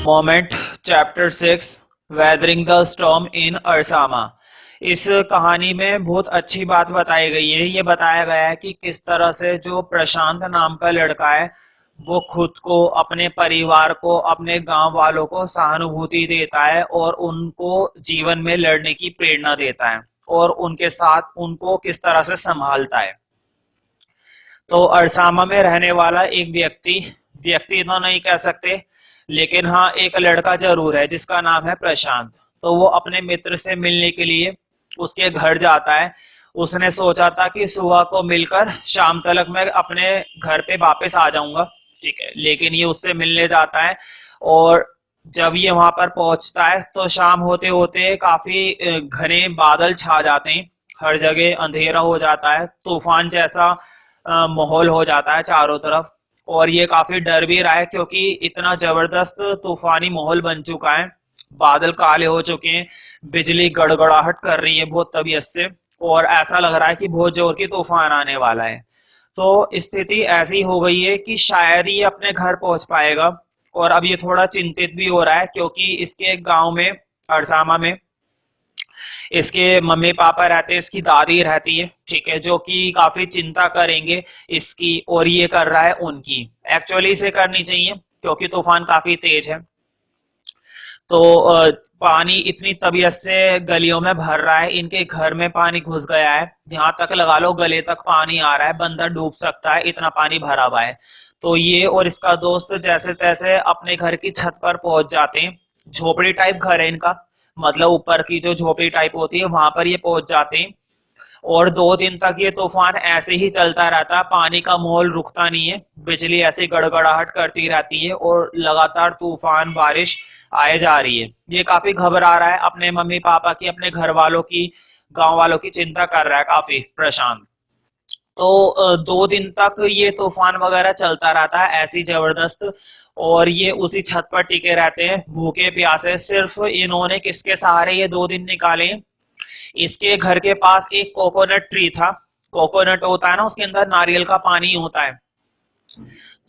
Moment chapter 6 weathering the storm in Ersama. इस कहानी में बहुत अच्छी बात बताई गई है। ये बताया गया है कि किस तरह से जो प्रशांत नाम का लड़का है वो खुद को, अपने परिवार को, अपने गांव वालों को सहानुभूति देता है और उनको जीवन में लड़ने की प्रेरणा देता है और उनके साथ उनको किस तरह से संभालता है। तो अरसामा में रहने वाला एक व्यक्ति, व्यक्ति तो नहीं कह सकते, लेकिन हाँ एक लड़का जरूर है जिसका नाम है प्रशांत। तो वो अपने मित्र से मिलने के लिए उसके घर जाता है। उसने सोचा था कि सुबह को मिलकर शाम तक मैं अपने घर पे वापस आ जाऊंगा, ठीक है, लेकिन ये उससे मिलने जाता है और जब ये वहां पर पहुंचता है तो शाम होते होते काफी घने बादल छा जाते हैं। हर जगह अंधेरा हो जाता है, तूफान जैसा माहौल हो जाता है चारों तरफ। और ये काफी डर भी रहा है क्योंकि इतना जबरदस्त तूफानी माहौल बन चुका है। बादल काले हो चुके हैं, बिजली गड़गड़ाहट कर रही है बहुत तबीयत से, और ऐसा लग रहा है कि बहुत जोर की तूफान आने वाला है। तो स्थिति ऐसी हो गई है कि शायद ही अपने घर पहुंच पाएगा। और अब ये थोड़ा चिंतित भी हो रहा है क्योंकि इसके गांव में, अरसामा में, इसके मम्मी पापा रहते हैं, इसकी दादी रहती है, ठीक है, जो कि काफी चिंता करेंगे इसकी, और ये कर रहा है उनकी। एक्चुअली इसे करनी चाहिए क्योंकि तूफान काफी तेज है। तो पानी इतनी तबीयत से गलियों में भर रहा है, इनके घर में पानी घुस गया है, जहां तक लगा लो गले तक पानी आ रहा है, बंदा डूब सकता है, इतना पानी भरा हुआ है। तो ये और इसका दोस्त जैसे तैसे अपने घर की छत पर पहुंच जाते हैं। झोपड़ी टाइप घर है इनका, मतलब ऊपर की जो झोपड़ी टाइप होती है वहां पर ये पहुंच जाते हैं। और 2 दिन तक ये तूफान ऐसे ही चलता रहता है, पानी का माहौल रुकता नहीं है, बिजली ऐसी गड़गड़ाहट करती रहती है और लगातार तूफान बारिश आए जा रही है। ये काफी घबरा रहा है अपने मम्मी पापा की, अपने घर वालों की, गांव वालों की चिंता कर रहा है काफी प्रशांत। तो 2 दिन तक ये तूफान वगैरह चलता रहता है ऐसी जबरदस्त, और ये उसी छत पर टिके रहते हैं भूखे प्यासे। सिर्फ इन्होंने किसके सहारे ये 2 दिन निकाले? इसके घर के पास एक कोकोनट ट्री था। कोकोनट होता है ना, उसके अंदर नारियल का पानी होता है।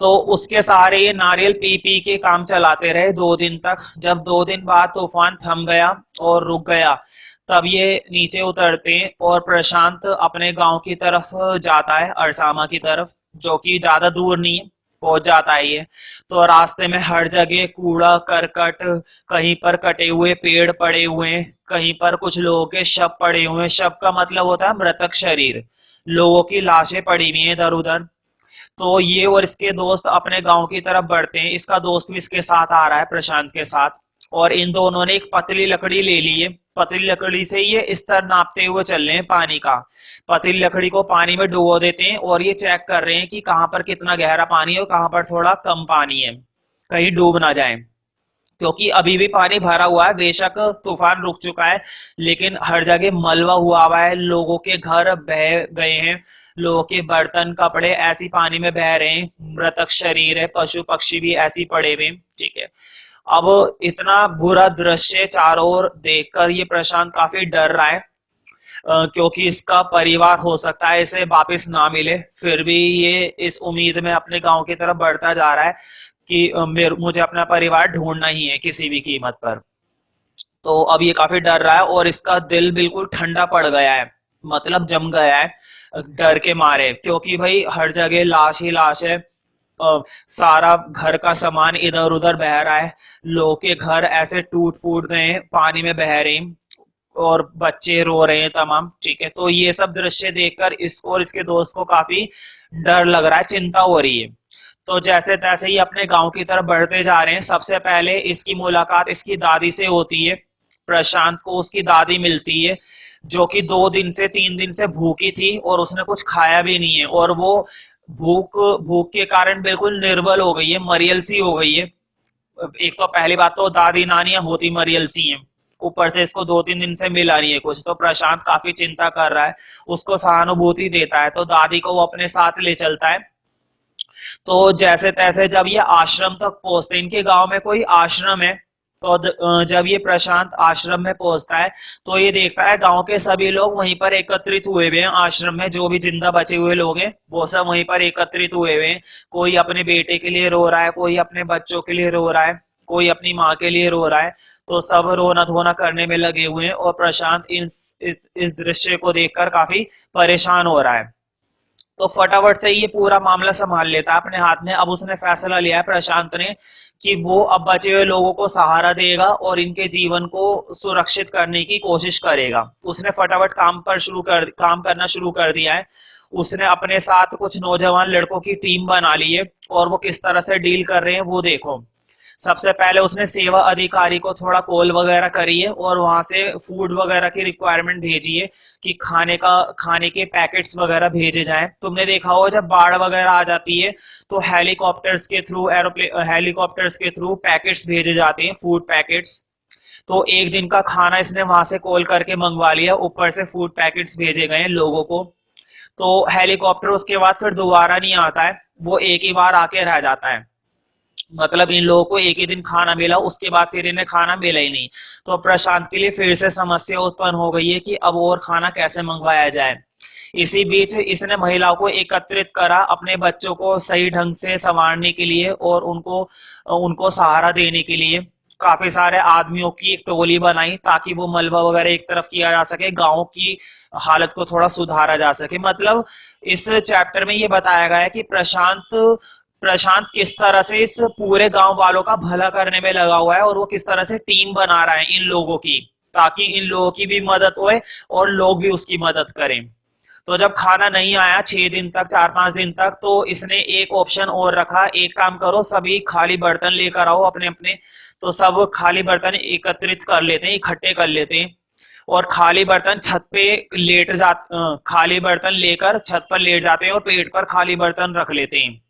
तो उसके सहारे ये नारियल पी पी के काम चलाते रहे 2 दिन तक। जब 2 दिन बाद तूफान थम गया और रुक गया, तब ये नीचे उतरते हैं और प्रशांत अपने गांव की तरफ जाता है, अरसामा की तरफ, जो कि ज्यादा दूर नहीं है, पहुंच जाता है ये। तो रास्ते में हर जगह कूड़ा करकट, कहीं पर कटे हुए पेड़ पड़े हुए हैं, कहीं पर कुछ लोगों के शव पड़े हुए हैं। शव का मतलब होता है मृतक शरीर, लोगों की लाशें पड़ी हुई हैं इधर उधर। तो ये और इसके दोस्त अपने गांव की तरफ बढ़ते हैं। इसका दोस्त भी इसके साथ आ रहा है, प्रशांत के साथ। और इन दोनों ने एक पतली लकड़ी ले ली है। पतली लकड़ी से ये स्तर नापते हुए चल रहे हैं पानी का। पतली लकड़ी को पानी में डुबो देते हैं और ये चेक कर रहे हैं कि कहाँ पर कितना गहरा पानी है और कहाँ पर थोड़ा कम पानी है, कहीं डूब ना जाए। क्योंकि अभी भी पानी भरा हुआ है, बेशक तूफान रुक चुका है, लेकिन हर जगह मलबा हुआ है, लोगों के घर बह गए हैं, लोगों के बर्तन कपड़े ऐसी पानी में बह रहे हैं, मृतक शरीर है, पशु पक्षी भी ऐसी पड़े हुए, ठीक है। अब इतना बुरा दृश्य चारों ओर देखकर ये प्रशांत काफी डर रहा है, क्योंकि इसका परिवार हो सकता है इसे वापस ना मिले। फिर भी ये इस उम्मीद में अपने गांव की तरफ बढ़ता जा रहा है कि मुझे अपना परिवार ढूंढना ही है किसी भी कीमत पर। तो अब ये काफी डर रहा है और इसका दिल बिल्कुल ठंडा पड़ गया है, मतलब जम गया है डर के मारे, क्योंकि भाई हर जगह लाश ही लाश है। सारा घर का सामान इधर उधर बह रहा है, लोगों के घर ऐसे टूट फूट गए हैं, पानी में बह रहे हैं, और बच्चे रो रहे हैं तमाम, ठीक है। तो ये सब दृश्य देखकर इसको और इसके दोस्त को काफी डर लग रहा है, चिंता हो रही है। तो जैसे तैसे ही अपने गांव की तरफ बढ़ते जा रहे हैं। सबसे पहले इसकी मुलाकात इसकी दादी से होती है। प्रशांत को उसकी दादी मिलती है, जो कि 2 दिन से 3 दिन से भूखी थी और उसने कुछ खाया भी नहीं है, और वो भूख भूख के कारण बिल्कुल निर्बल हो गई है, मरियल सी हो गई है। एक तो पहली बात तो दादी नानियां होती मरियल सी हैं, ऊपर से इसको 2-3 दिन से मिला नहीं है कुछ। तो प्रशांत काफी चिंता कर रहा है, उसको सहानुभूति देता है, तो दादी को वो अपने साथ ले चलता है। तो जैसे तैसे जब ये आश्रम तक पहुंचते, इनके गांव में कोई आश्रम है, तो जब ये प्रशांत आश्रम में पहुंचता है तो ये देखता है गांव के सभी लोग वहीं पर एकत्रित हुए हुए हैं। आश्रम में जो भी जिंदा बचे हुए लोग हैं वो सब वहीं पर एकत्रित हुए हुए हैं। कोई अपने बेटे के लिए रो रहा है, कोई अपने बच्चों के लिए रो रहा है, कोई अपनी माँ के लिए रो रहा है, तो सब रोना धोना करने में लगे हुए हैं और प्रशांत इस दृश्य को देखकर काफी परेशान हो रहा है। तो फटाफट से ये पूरा मामला संभाल लेता है अपने हाथ में। अब उसने फैसला लिया है प्रशांत ने कि वो अब बचे हुए लोगों को सहारा देगा और इनके जीवन को सुरक्षित करने की कोशिश करेगा। उसने फटाफट काम करना शुरू कर दिया है। उसने अपने साथ कुछ नौजवान लड़कों की टीम बना ली है और वो किस तरह से डील कर रहे हैं वो देखो। सबसे पहले उसने सेवा अधिकारी को थोड़ा कॉल वगैरह करी है और वहां से फूड वगैरह की रिक्वायरमेंट भेजी है कि खाने के पैकेट्स वगैरह भेजे जाएं। तुमने देखा होगा जब बाढ़ वगैरह आ जाती है तो हेलीकॉप्टर्स के थ्रू पैकेट्स भेजे जाते हैं, फूड पैकेट्स। तो एक दिन का खाना इसने वहां से कॉल करके मंगवा लिया, ऊपर से फूड पैकेट्स भेजे गए हैं लोगों को। तो हेलीकॉप्टर उसके बाद फिर दोबारा नहीं आता है, वो एक ही बार आके रह जाता है। मतलब इन लोगों को एक ही दिन खाना मिला, उसके बाद फिर इन्हें खाना मिला ही नहीं। तो प्रशांत के लिए फिर से समस्या उत्पन्न हो गई है कि अब और खाना कैसे मंगवाया जाए। इसी बीच इसने महिलाओं को एकत्रित करा अपने बच्चों को सही ढंग से संवारने के लिए और उनको उनको सहारा देने के लिए। काफी सारे आदमियों की एक टोली बनाई ताकि वो मलबा वगैरह एक तरफ किया जा सके, गांव की हालत को थोड़ा सुधारा जा सके। मतलब इस चैप्टर में ये बताया गया है कि प्रशांत किस तरह से इस पूरे गांव वालों का भला करने में लगा हुआ है और वो किस तरह से टीम बना रहा है इन लोगों की, ताकि इन लोगों की भी मदद होए और लोग भी उसकी मदद करें। तो जब खाना नहीं आया 6 दिन तक, 4-5 दिन तक, तो इसने एक ऑप्शन और रखा, एक काम करो सभी खाली बर्तन लेकर आओ अपने अपने। तो सब खाली बर्तन एकत्रित कर लेते हैं, इकट्ठे कर लेते हैं और खाली बर्तन लेकर छत पर लेट जाते हैं और पेट पर खाली बर्तन रख लेते हैं।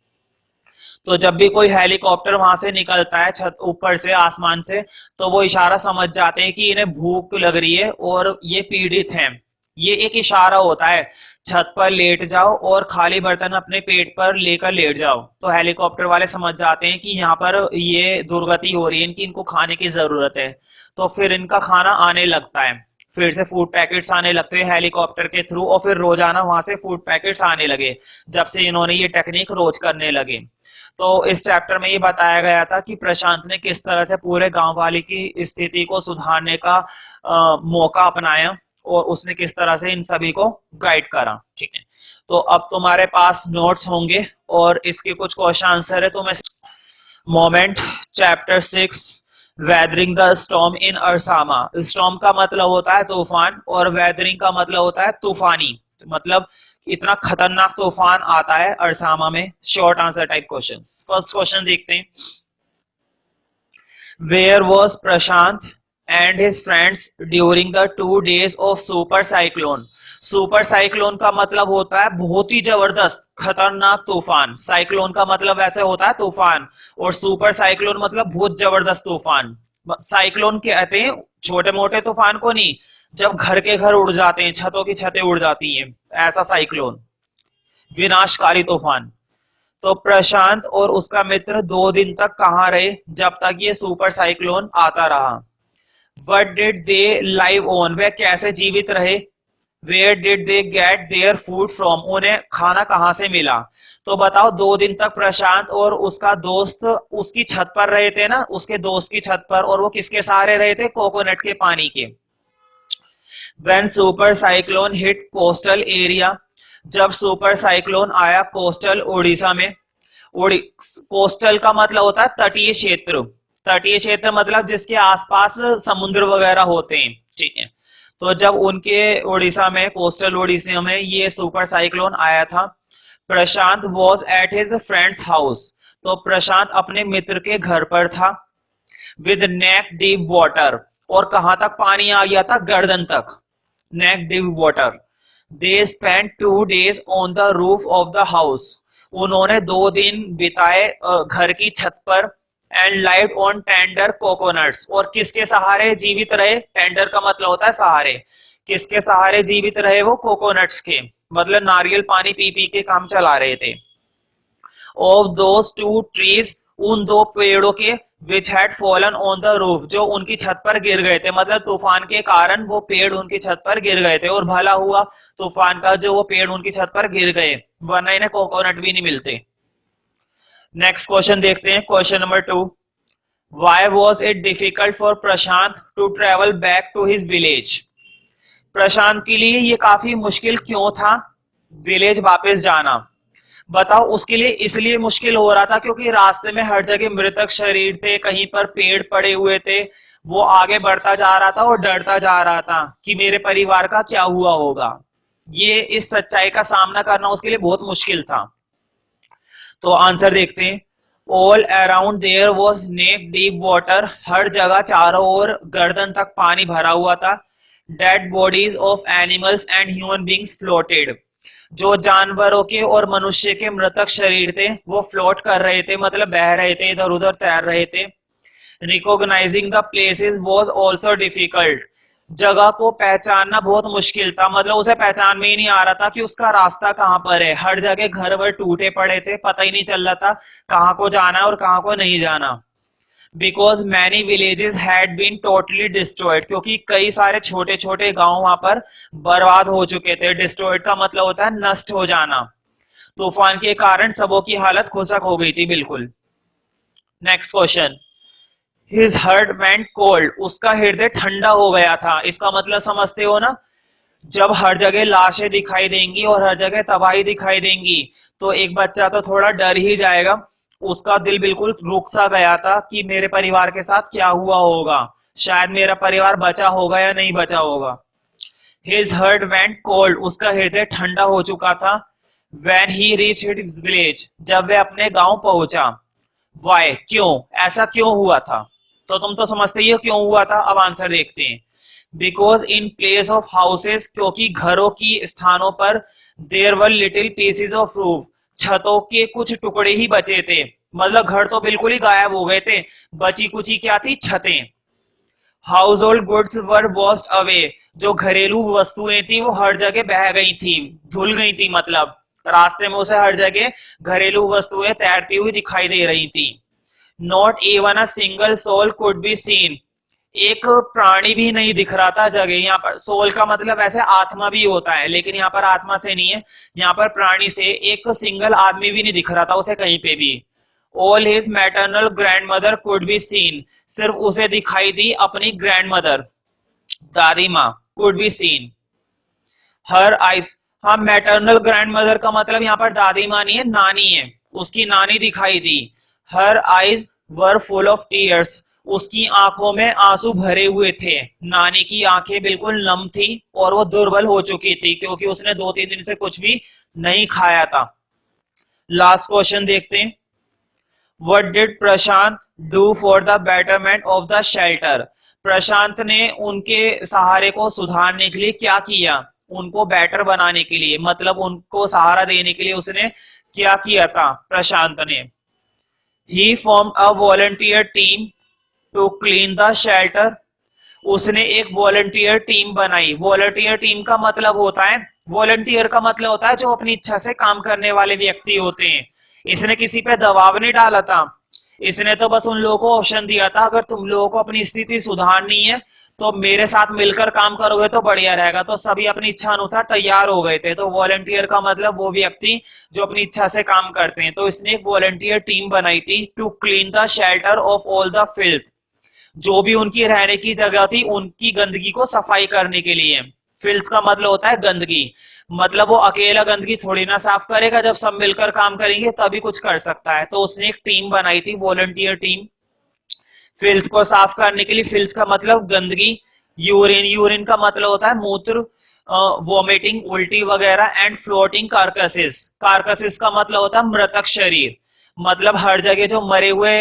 तो जब भी कोई हेलीकॉप्टर वहां से निकलता है छत ऊपर से आसमान से, तो वो इशारा समझ जाते हैं कि इन्हें भूख लग रही है और ये पीड़ित हैं। ये एक इशारा होता है, छत पर लेट जाओ और खाली बर्तन अपने पेट पर लेकर लेट जाओ। तो हेलीकॉप्टर वाले समझ जाते हैं कि यहाँ पर ये दुर्गति हो रही है, इनकी इनको खाने की जरूरत है। तो फिर इनका खाना आने लगता है, फिर से फूड पैकेट्स आने लगते हैं हेलीकॉप्टर के थ्रू और फिर रोजाना वहां से फूड पैकेट्स आने लगे जब से इन्होंने ये टेक्निक रोज करने लगे। तो इस चैप्टर में ये बताया गया था कि प्रशांत ने किस तरह से पूरे गांव वाले की स्थिति को सुधारने का मौका अपनाया और उसने किस तरह से इन सभी को गाइड करा। ठीक है, तो अब तुम्हारे पास नोट्स होंगे और इसके कुछ क्वेश्चन आंसर है। तो मैं moment chapter 6 weathering the storm in Ersama. Storm का मतलब होता है तूफान और वेदरिंग का मतलब होता है तूफानी, मतलब इतना खतरनाक तूफान आता है अरसामा में। Short answer type questions. First question देखते हैं, where was Prashant and his friends during the 2 days of super cyclone. Super cyclone का मतलब होता है बहुत ही जबरदस्त खतरनाक तूफान। साइक्लोन का मतलब ऐसे होता है तूफान, और सुपर साइक्लोन मतलब बहुत जबरदस्त तूफान। साइक्लोन कहते हैं छोटे मोटे तूफान को नहीं, जब घर के घर उड़ जाते हैं, छतों की छतें उड़ जाती हैं, ऐसा साइक्लोन, विनाशकारी तूफान। तो प्रशांत और उसका मित्र 2 दिन तक कहां रहे जब तक ये सुपर साइक्लोन आता रहा। What did they live on? वे कैसे जीवित रहे। Where did they get their food from? उन्हें खाना कहां से मिला। तो बताओ 2 दिन तक प्रशांत और उसका दोस्त उसकी छत पर रहे थे ना, उसके दोस्त की छत पर, और वो किसके सहारे रहे थे, कोकोनट के पानी के। When super cyclone hit coastal area, जब सुपर साइक्लोन आया कोस्टल उड़ीसा में। कोस्टल का मतलब होता है तटीय क्षेत्र। तटीय क्षेत्र मतलब जिसके आसपास समुद्र वगैरह होते हैं। ठीक है, तो जब उनके उड़ीसा में, कोस्टल उड़ीसा में ये सुपर साइक्लोन आया था, Prashant was at his friend's house. तो प्रशांत अपने मित्र के घर पर था। विद नेक डीप वाटर, और कहां तक पानी आ गया था, गर्दन तक, neck deep water. They spend 2 days on the roof of the house. उन्होंने 2 दिन बिताए घर की छत पर। And live on tender coconuts, और किसके सहारे जीवित रहे, टेंडर का मतलब होता है सहारे, किसके सहारे जीवित रहे वो, कोकोनट्स के, मतलब नारियल पानी पी पी के काम चला रहे थे। ऑफ दोस 2 trees, उन 2 पेड़ों के, which had fallen on the roof, जो उनकी छत पर गिर गए थे, मतलब तूफान के कारण वो पेड़ उनकी छत पर गिर गए थे, और भला हुआ तूफान का जो वो पेड़ उनकी छत पर गिर गए, वरना इन्हें कोकोनट भी नहीं मिलते। नेक्स्ट क्वेश्चन देखते हैं, question number 2, Why was it difficult for Prashant to travel back to his village? प्रशांत के लिए ये काफी मुश्किल क्यों था विलेज वापस जाना? बताओ। उसके लिए इसलिए मुश्किल हो रहा था क्योंकि रास्ते में हर जगह मृतक शरीर थे, कहीं पर पेड़ पड़े हुए थे। वो आगे बढ़ता जा रहा था और डरता जा रहा था कि मेरे परिवार का क्या हुआ होगा। ये इस सच्चाई का सामना करना उसके लिए बहुत मुश्किल था। तो आंसर देखते हैं। All around there was neck deep water, हर जगह चारों ओर गर्दन तक पानी भरा हुआ था। Dead bodies of animals and human beings floated, जो जानवरों के और मनुष्य के मृतक शरीर थे वो फ्लोट कर रहे थे, मतलब बह रहे थे, इधर उधर तैर रहे थे। Recognising the places was also difficult, जगह को पहचानना बहुत मुश्किल था, मतलब उसे पहचान में ही नहीं आ रहा था कि उसका रास्ता कहाँ पर है। हर जगह घर वर टूटे पड़े थे, पता ही नहीं चल रहा था कहाँ को जाना है और कहाँ को नहीं जाना। Because many villages had been totally destroyed, क्योंकि कई सारे छोटे छोटे गांव वहां पर बर्बाद हो चुके थे। डिस्ट्रॉयड का मतलब होता है नष्ट हो जाना। तूफान के कारण सबों की हालत खुशक हो गई थी बिल्कुल। Next question. His heart went cold, उसका हृदय ठंडा हो गया था। इसका मतलब समझते हो ना? जब हर जगह लाशें दिखाई देंगी और हर जगह तबाही दिखाई देंगी तो एक बच्चा तो थोड़ा डर ही जाएगा। उसका दिल बिल्कुल रुक सा गया था कि मेरे परिवार के साथ क्या हुआ होगा, शायद मेरा परिवार बचा होगा या नहीं बचा होगा। हिज हार्ट वेंट कोल्ड, उसका हृदय ठंडा हो चुका था। When he reach his village, जब वह अपने गांव पहुंचा। वाई, क्यों, ऐसा क्यों हुआ था? तो तुम तो समझते ही हो क्यों हुआ था। अब आंसर देखते हैं। Because in place of houses, क्योंकि घरों की स्थानों पर there were little pieces of roof, छतों के कुछ टुकड़े ही बचे थे। मतलब घर तो बिल्कुल ही गायब हो गए थे, बची कुची क्या थी? छतें। Household goods were washed away, जो घरेलू वस्तुएं थी वो हर जगह बह गई थी, धुल गई थी, मतलब रास्ते में उसे हर जगह घरेलू वस्तुएं तैरती हुई दिखाई दे रही थी। Not even a single soul could be seen, एक प्राणी भी नहीं दिख रहा था जगह। यहाँ पर सोल का मतलब ऐसे आत्मा भी होता है, लेकिन यहाँ पर आत्मा से नहीं है, यहाँ पर प्राणी से। एक सिंगल आदमी भी नहीं दिख रहा था उसे कहीं पे भी। All his maternal grand mother could be scene, सिर्फ उसे दिखाई दी अपनी ग्रैंड मदर, दादी माँ, could be scene. Her ice, हाँ, मैटरनल ग्रैंड मदर का मतलब यहाँ पर दादी माँ नहीं है, नानी है, उसकी नानी दिखाई दी। Her eyes were full of tears, उसकी आंखों में आंसू भरे हुए थे। नानी की आंखें बिल्कुल नम थी और वो दुर्बल हो चुकी थी क्योंकि उसने 2-3 दिन से कुछ भी नहीं खाया था। लास्ट क्वेश्चन देखते हैं। What did Prashant do for the betterment of the shelter, Prashant ने उनके सहारे को सुधारने के लिए क्या किया? उनको बेटर बनाने के लिए, मतलब उनको सहारा देने के लिए उसने क्या किया था प्रशांत ने? He formed a volunteer team to clean the shelter, उसने एक वॉलंटियर टीम बनाई। वॉलंटियर टीम का मतलब होता है, वॉलंटियर का मतलब होता है जो अपनी इच्छा से काम करने वाले व्यक्ति होते हैं। इसने किसी पे दबाव नहीं डाला था, इसने तो बस उन लोगों को ऑप्शन दिया था अगर तुम लोगों को अपनी स्थिति सुधारनी है तो मेरे साथ मिलकर काम करोगे तो बढ़िया रहेगा। तो सभी अपनी इच्छा अनुसार तैयार हो गए थे। तो वॉलंटियर का मतलब वो व्यक्ति जो अपनी इच्छा से काम करते हैं। तो इसने एक वॉलंटियर टीम बनाई थी to clean the shelter of all the filth, जो भी उनकी रहने की जगह थी उनकी गंदगी को सफाई करने के लिए। फिल्थ का मतलब होता है गंदगी, मतलब वो अकेला गंदगी थोड़ी ना साफ करेगा, जब सब मिलकर काम करेंगे तभी कुछ कर सकता है। तो उसने एक टीम बनाई थी, वॉलंटियर टीम, फिल्थ को साफ करने के लिए। फिल्थ का मतलब गंदगी। यूरिन, यूरिन का मतलब होता है मूत्र, वॉमिटिंग, उल्टी वगैरह। एंड फ्लोटिंग कार्कसेस, कार्कसेस का मतलब होता है मृतक शरीर, मतलब हर जगह जो मरे हुए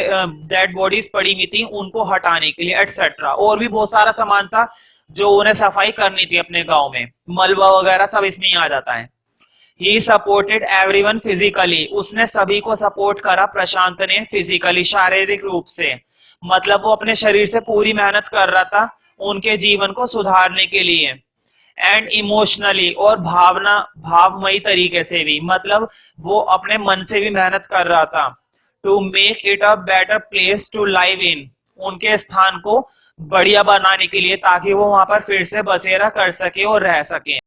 डेड बॉडीज पड़ी हुई थी उनको हटाने के लिए, एटसेट्रा। और भी बहुत सारा सामान था जो उन्हें सफाई करनी थी अपने गांव में, मलबा वगैरह सब इसमें ही आ जाता है। ही सपोर्टेड एवरीवन फिजिकली, उसने सभी को सपोर्ट करा प्रशांत ने फिजिकली, शारीरिक रूप से, मतलब वो अपने शरीर से पूरी मेहनत कर रहा था उनके जीवन को सुधारने के लिए। एंड इमोशनली, और भावमयी तरीके से भी, मतलब वो अपने मन से भी मेहनत कर रहा था। To make it a better place to live in, उनके स्थान को बढ़िया बनाने के लिए ताकि वो वहां पर फिर से बसेरा कर सके और रह सके।